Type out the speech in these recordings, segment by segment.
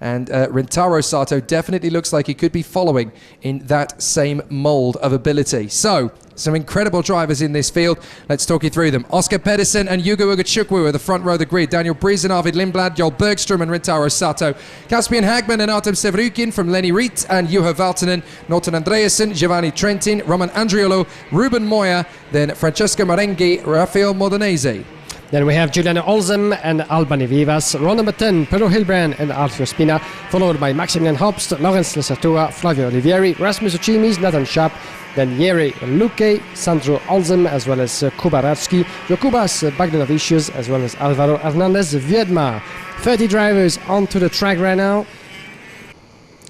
And Rintaro Sato definitely looks like he could be following in that same mold of ability. So, some incredible drivers in this field. Let's talk you through them. Oscar Pedersen and Hugo Ugachukwu are the front row of the grid. Daniel Briz and Arvid Lindblad, Joel Bergström and Rintaro Sato. Caspian Hagman and Artem Sevrukin from Lenny Riet and Juha Valtonen. Norton Andreasen, Giovanni Trentin, Roman Andriolo, Ruben Moya, then Francesco Marenghi, Rafael Modenese. Then we have Giuliano Olsem and Albani Vivas, row number 10, Pedro Hilbrand and Alfio Spina, followed by Maximilian Hobst, Lawrence Lesatua, Flavio Olivieri, Rasmus Ochimis, Nathan Schaap, then Jere Luque, Sandro Olsem, as well as Kuba Radski, Jokubas Bagdanovicius, as well as Alvaro Hernandez Viedma. 30 drivers onto the track right now.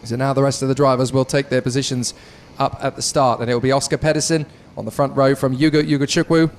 So now the rest of the drivers will take their positions up at the start, and it will be Oscar Pedersen on the front row from Hugo Ugachukwu.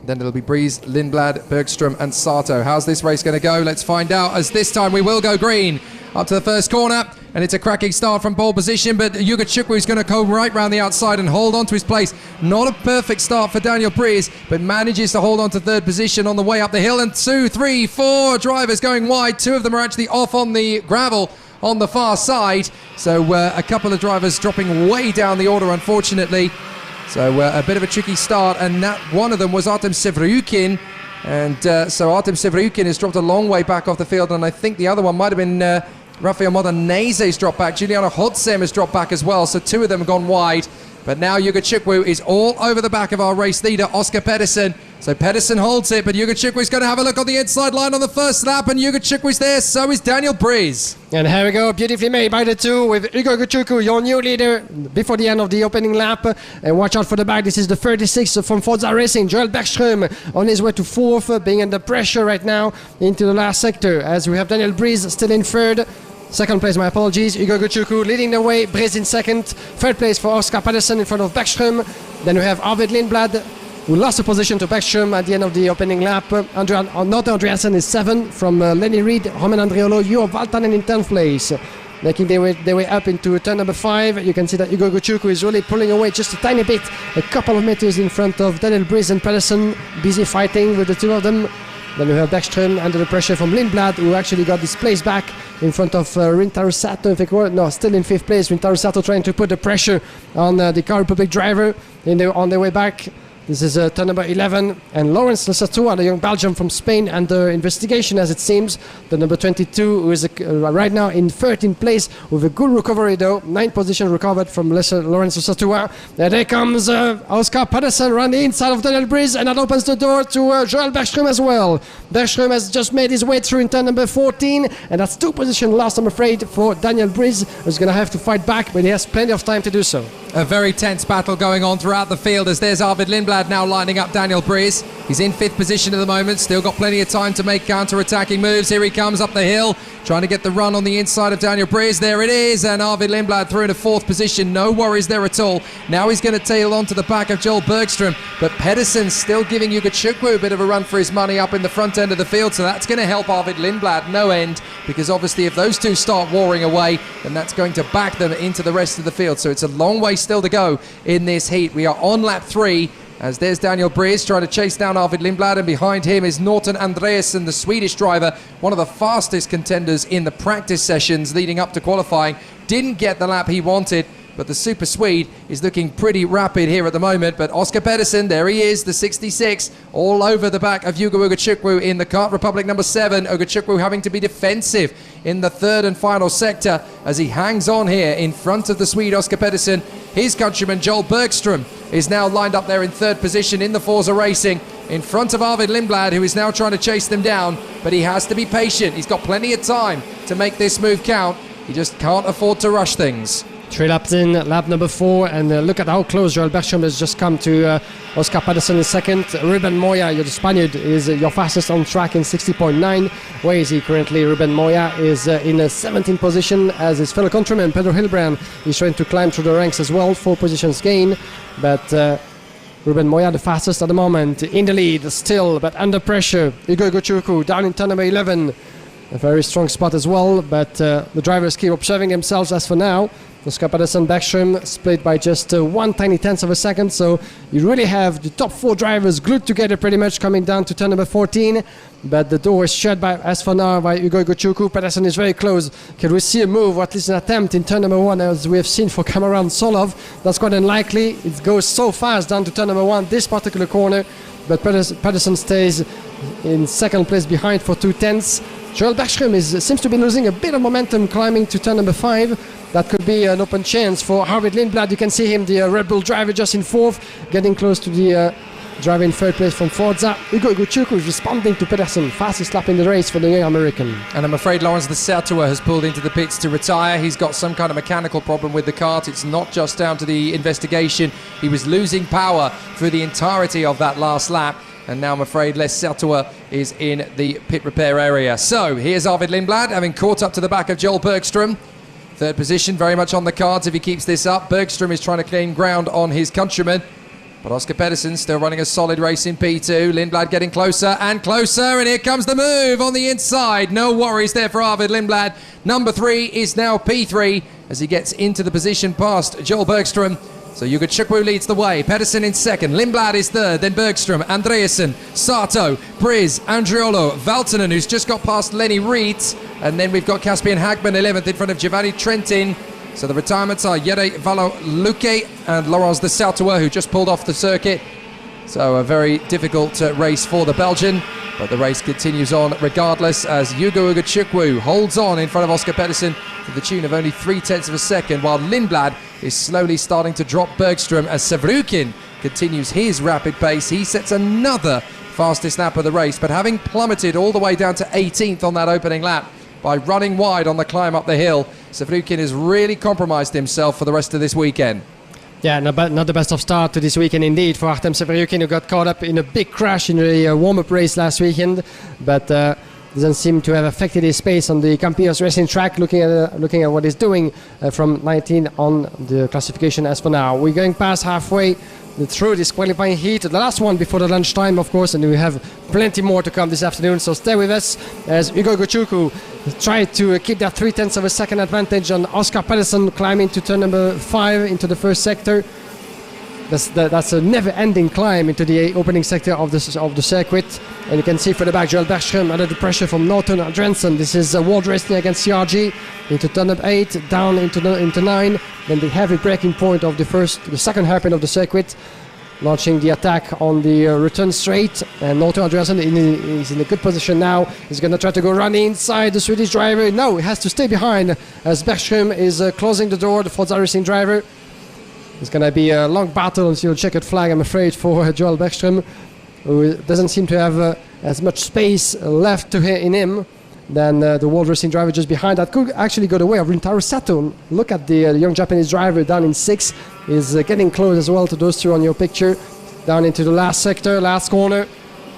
Then it'll be Briz, Lindblad, Bergström and Sato. How's this race going to go? Let's find out, as this time we will go green. Up to the first corner, and it's a cracking start from pole position, but Ugachukwu is going to go right round the outside and hold on to his place. Not a perfect start for Daniel Briz, but manages to hold on to third position on the way up the hill, and 2, 3, 4 drivers going wide. 2 of them are actually off on the gravel on the far side, so a couple of drivers dropping way down the order, unfortunately. So a bit of a tricky start, and that one of them was Artem Sevrukin, and so Artem Sevrukin has dropped a long way back off the field, and I think the other one might have been Rafael Modenese's dropped back. Giuliano Hodsem has dropped back as well, so 2 of them have gone wide. But now Ugachukwu is all over the back of our race leader, Oscar Pedersen. So Pedersen holds it, but Ugachukwu is going to have a look on the inside line on the first lap, and Ugachukwu is there, so is Daniel Briz. And here we go, beautifully made by the 2 with Hugo Ugachukwu, your new leader, before the end of the opening lap. And watch out for the back, this is the 36 from Forza Racing, Joel Bergström on his way to 4th, being under pressure right now into the last sector, as we have Daniel Briz still in 3rd. Second place, my apologies, Hugo Ugachukwu leading the way, Briz in 2nd. 3rd place for Oscar Pedersen in front of Bergström. Then we have Arvid Lindblad, who lost a position to Bergström at the end of the opening lap. Norton Andreasen is 7th from Lenny Riet, Roman Andriolo, Juha Valtonen in 10th place. Making their way up into turn number 5. You can see that Hugo Ugachukwu is really pulling away just a tiny bit, a couple of meters in front of Daniel Briz and Pedersen, busy fighting with the 2 of them. Then we have Bergström under the pressure from Lindblad, who actually got his place back in front of Rintaro Sato. Still in 5th place. Rintaro Sato trying to put the pressure on the Car Republic driver on their way back. This is turn number 11, and Lawrence Lesatua, the young Belgian from Spain, under investigation as it seems. The number 22, who is right now in 13th place with a good recovery though. 9th position recovered from Lawrence Lesatua. There comes Oscar Pedersen around the inside of Daniel Briz, and that opens the door to Joel Bergström as well. Bergström has just made his way through in turn number 14, and that's 2 positions lost, I'm afraid, for Daniel Briz, who's going to have to fight back, but he has plenty of time to do so. A very tense battle going on throughout the field, as there's Arvid Lindblad now lining up Daniel Briz. He's in 5th position at the moment, still got plenty of time to make counter-attacking moves. Here he comes up the hill, trying to get the run on the inside of Daniel Briz. There it is, and Arvid Lindblad through into 4th position. No worries there at all. Now he's going to tail on to the back of Joel Bergström, but Pedersen's still giving Ugachukwu a bit of a run for his money up in the front end of the field, so that's going to help Arvid Lindblad no end, because obviously if those 2 start warring away, then that's going to back them into the rest of the field. So it's a long way still to go in this heat. We are on lap 3, as there's Daniel Briz trying to chase down Arvid Lindblad, and behind him is Norton Andreasen, the Swedish driver, one of the fastest contenders in the practice sessions leading up to qualifying. Didn't get the lap he wanted, but the Super Swede is looking pretty rapid here at the moment. But Oscar Pedersen, there he is, the 66, all over the back of Hugo Ugachukwu in the KART Republic number 7. Ugachukwu having to be defensive in the 3rd and final sector as he hangs on here in front of the Swede Oscar Pedersen. His countryman Joel Bergström is now lined up there in 3rd position in the Forza Racing, in front of Arvid Lindblad, who is now trying to chase them down, but he has to be patient. He's got plenty of time to make this move count. He just can't afford to rush things. 3 laps in, lap number 4, and look at how close Joel Bergström has just come to Oscar Pedersen in 2nd. Ruben Moya, the Spaniard, is your fastest on track in 60.9. Where is he currently? Ruben Moya is in a 17th position, as his fellow countryman Pedro Hilbrand is trying to climb through the ranks as well. 4 positions gain, but Ruben Moya the fastest at the moment, in the lead still, but under pressure. Hugo Ugachukwu down in turn number 11. a very strong spot as well, but the drivers keep observing themselves as for now. Oscar Pedersen, Bäckström split by just 1 tiny tenth of a second, so you really have the top 4 drivers glued together pretty much coming down to turn number 14, but the door is shut by, as for now, by Ugo Gochuku. Pedersen is very close. Can we see a move, or at least an attempt in turn number 1, as we have seen for Cameron Solov? That's quite unlikely. It goes so fast down to turn number 1, this particular corner, but Pedersen stays in second place behind for 2 tenths. Joel Bäckström seems to be losing a bit of momentum climbing to turn number 5. That could be an open chance for Arvid Lindblad. You can see him, the Red Bull driver, just in 4th, getting close to the driver in 3rd place from Forza. Ugo Gochuku is responding to Pedersen, fastest lap in the race for the young American. And I'm afraid Lawrence de Sertua has pulled into the pits to retire. He's got some kind of mechanical problem with the kart. It's not just down to the investigation. He was losing power through the entirety of that last lap. And now I'm afraid Les Sertua is in the pit repair area. So here's Arvid Lindblad having caught up to the back of Joel Bergström. 3rd position, very much on the cards if he keeps this up. Bergström is trying to claim ground on his countryman. But Oscar Pedersen still running a solid race in P2. Lindblad getting closer and closer, and here comes the move on the inside. No worries there for Arvid Lindblad. Number 3 is now P3 as he gets into the position past Joel Bergström. So Ugo Chukwu leads the way. Pedersen in 2nd. Lindblad is 3rd. Then Bergström, Andreasen, Sato, Briz, Andriolo, Valtonen, who's just got past Lenny Reed. And then we've got Caspian Hagman 11th in front of Giovanni Trentin. So the retirements are Jere Valo-Luque and Laurence de Sertua, who just pulled off the circuit. So a very difficult race for the Belgian. But the race continues on regardless as Ugo Chukwu holds on in front of Oscar Pedersen to the tune of only 3 tenths of a second, while Lindblad is slowly starting to drop Bergström as Sevrukin continues his rapid pace. He sets another fastest lap of the race, but having plummeted all the way down to 18th on that opening lap by running wide on the climb up the hill, Sevrukin has really compromised himself for the rest of this weekend. Yeah, not the best of start to this weekend indeed for Artem Sevrukin, who got caught up in a big crash in the warm-up race last weekend, but doesn't seem to have affected his pace on the Campillos racing track. Looking at what he's doing from 19 on the classification as for now. We're going past halfway through this qualifying heat, the last one before the lunchtime, of course, and we have plenty more to come this afternoon, so stay with us as Ugo Gochuku tried to keep that 3 tenths of a second advantage on Oscar Pedersen climbing to turn number 5 into the 1st sector. That's a never-ending climb into the opening sector of the circuit, and you can see for the back Joel Bergström under the pressure from Norton Andrensen. This is world racing against CRG into turn up 8, down into 9, then the heavy braking point of the 2nd hairpin of the circuit, launching the attack on the return straight, and Norton Andrensen is in a good position now. He's going to try to go run inside the Swedish driver. No, he has to stay behind as Bergström is closing the door, the Forza Racing driver. It's going to be a long battle until a checkered flag, I'm afraid, for Joel Bergström, who doesn't seem to have as much space left in him than the World Racing driver just behind. That could actually go the way of Rintaro Sato. Look at the young Japanese driver down in 6th. Is getting close as well to those two on your picture. Down into the last sector, last corner,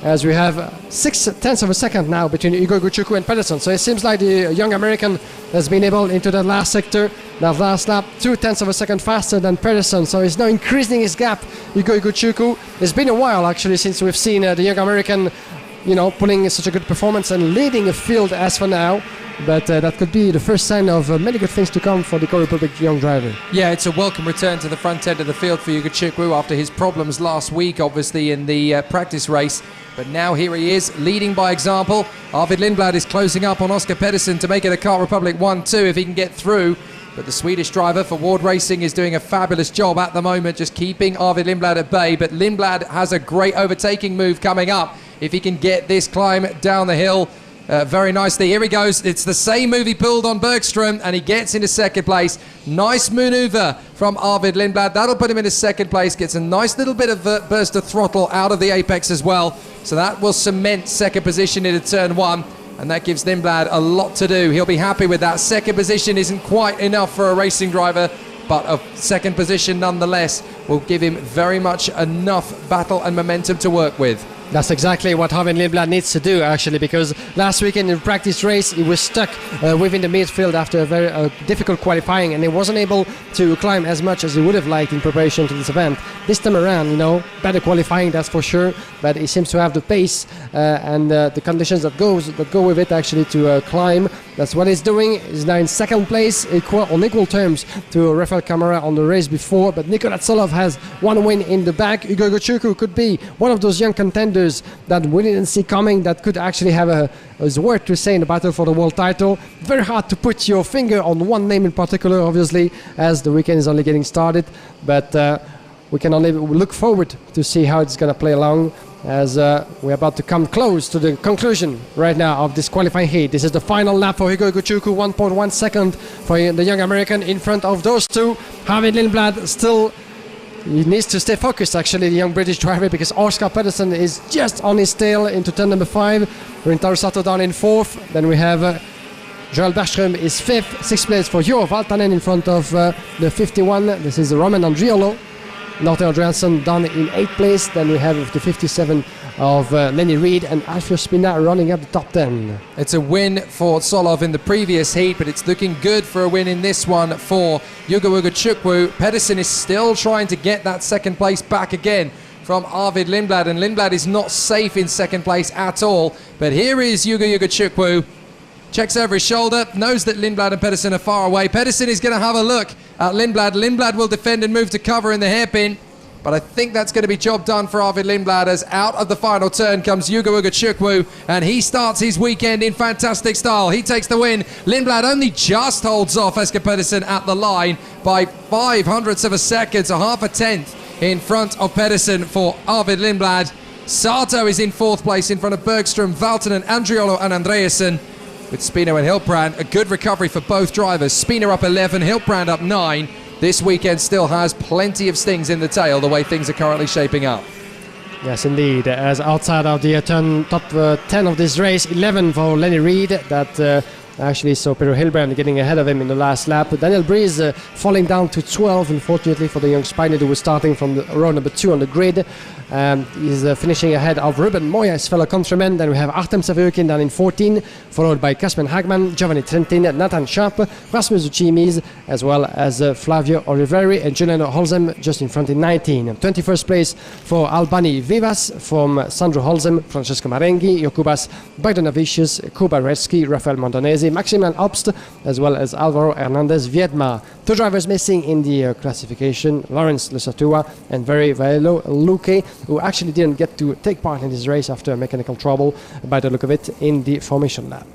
as we have 6 tenths of a second now between Ugo Gochuku and Pedersen. So it seems like the young American has been able into that last sector, that last lap, 2 tenths of a second faster than Pedersen. So he's now increasing his gap, Ugo Gochuku. It's been a while actually since we've seen the young American, putting such a good performance and leading a field as for now. But that could be the first sign of many good things to come for the Czech Republic young driver. Yeah, it's a welcome return to the front end of the field for Ugo Chukwu after his problems last week, obviously, in the practice race. But now here he is, leading by example. Arvid Lindblad is closing up on Oscar Pedersen to make it a Kart Republic 1-2 if he can get through. But the Swedish driver for Ward Racing is doing a fabulous job at the moment, just keeping Arvid Lindblad at bay. But Lindblad has a great overtaking move coming up if he can get this climb down the hill. Very nicely. Here he goes. It's the same move he pulled on Bergström, and he gets into 2nd place. Nice maneuver from Arvid Lindblad. That'll put him into 2nd place. Gets a nice little bit of burst of throttle out of the apex as well. So that will cement 2nd position into turn 1. And that gives Lindblad a lot to do. He'll be happy with that. 2nd position isn't quite enough for a racing driver, but a 2nd position nonetheless will give him very much enough battle and momentum to work with. That's exactly what Harvey Lindblad needs to do, actually, because last weekend in practice race he was stuck within the midfield after a very difficult qualifying, and he wasn't able to climb as much as he would have liked in preparation to this event. This time around, better qualifying, that's for sure, but he seems to have the pace and the conditions that go with it actually to climb. That's what he's doing. He's now in second place, on equal terms to Rafael Camara on the race before, but Nikola Tsolov has one win in the bag. Hugo Gochuku could be one of those young contenders that we didn't see coming, that could actually have his word to say in the battle for the world title. Very hard to put your finger on one name in particular, obviously, as the weekend is only getting started, but we can only look forward to see how it's going to play along, as we're about to come close to the conclusion right now of this qualifying heat. This is the final lap for Hugo Gochuku, 1.1 second for the young American in front of those two. Harvey Lindblad still, he needs to stay focused, actually, the young British driver, because Oscar Pedersen is just on his tail into turn number 5. Rintaro Sato down in 4th. Then we have Joel Bergström is 5th. 6th place for Juro Valtanen in front of the 51. This is Roman Andriolo. Norton Andreasen down in 8th place. Then we have the 57 of Lenny Reed and Alfio Spina running up the top 10. It's a win for Tsolov in the previous heat, but it's looking good for a win in this one for Hugo Gochuku. Pedersen is still trying to get that second place back again from Arvid Lindblad, and Lindblad is not safe in second place at all. But here is Hugo Gochuku. Checks over his shoulder, knows that Lindblad and Pedersen are far away. Pedersen is going to have a look at Lindblad. Lindblad will defend and move to cover in the hairpin. But I think that's going to be job done for Arvid Lindblad, as out of the final turn comes Hugo Gochuku, and he starts his weekend in fantastic style. He takes the win. Lindblad only just holds off Oscar Pedersen at the line by 0.05 of a second, so half a tenth in front of Pedersen for Arvid Lindblad. Sato is in 4th place in front of Bergström, Valtanen, Andriolo and Andreasen. With Spino and Hiltbrand, a good recovery for both drivers. Spino up 11, Hiltbrand up 9. This weekend still has plenty of stings in the tail, the way things are currently shaping up. Yes, indeed. As outside of the top 10 of this race, 11 for Lenny Reed. That actually saw Pedro Hilbrand getting ahead of him in the last lap. Daniel Breeze falling down to 12, unfortunately, for the young Spaniard who was starting from the row number 2 on the grid. He's finishing ahead of Ruben Moya, his fellow countryman. Then we have Artem Savyukin down in 14, followed by Kasper Hagman, Giovanni Trentin, Nathan Sharp, Rasmus Uchimis, as well as Flavio Oliveri and Giuliano Holzem just in front in 19. 21st place for Albani Vivas from Sandro Holzem, Francesco Marenghi, Jokubas Bogdanavicius, Kuba Redsky, Rafael Montanesi, Maximilian Obst, as well as Alvaro Hernandez Viedma. 2 drivers missing in the classification, Lawrence Lesatua and Very Vaelo Luque, who actually didn't get to take part in this race after mechanical trouble, by the look of it, in the formation lap.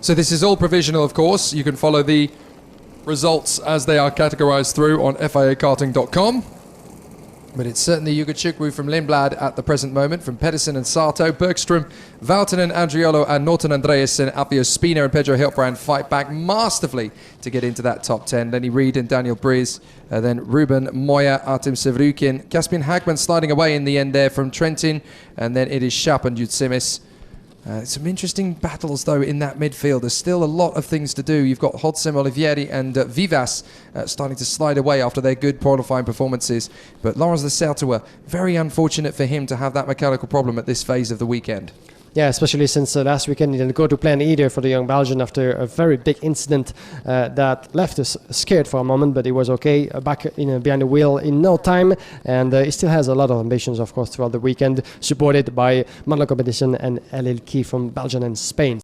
So this is all provisional, of course. You can follow the results as they are categorized through on FIAkarting.com. But it's certainly Hugo Gochuku from Lindblad at the present moment, from Pedersen and Sato, Bergström, Valtanen, Andriolo and Norton Andreasen, Alfio Spina and Pedro Hiltbrand fight back masterfully to get into that top 10. Lenny Reed and Daniel Breeze, then Ruben Moya, Artem Sevrukin, Caspian Hagman sliding away in the end there from Trentin, and then it is Sharp and Yutsimis. Some interesting battles, though, in that midfield. There's still a lot of things to do. You've got Hodsem, Olivieri and Vivas starting to slide away after their good qualifying performances. But Lawrence Lesatua, very unfortunate for him to have that mechanical problem at this phase of the weekend. Yeah, especially since last weekend he didn't go to plan either for the young Belgian after a very big incident that left us scared for a moment, but he was okay, back behind the wheel in no time, and he still has a lot of ambitions, of course, throughout the weekend, supported by Manlo Competition and LLK from Belgium and Spain.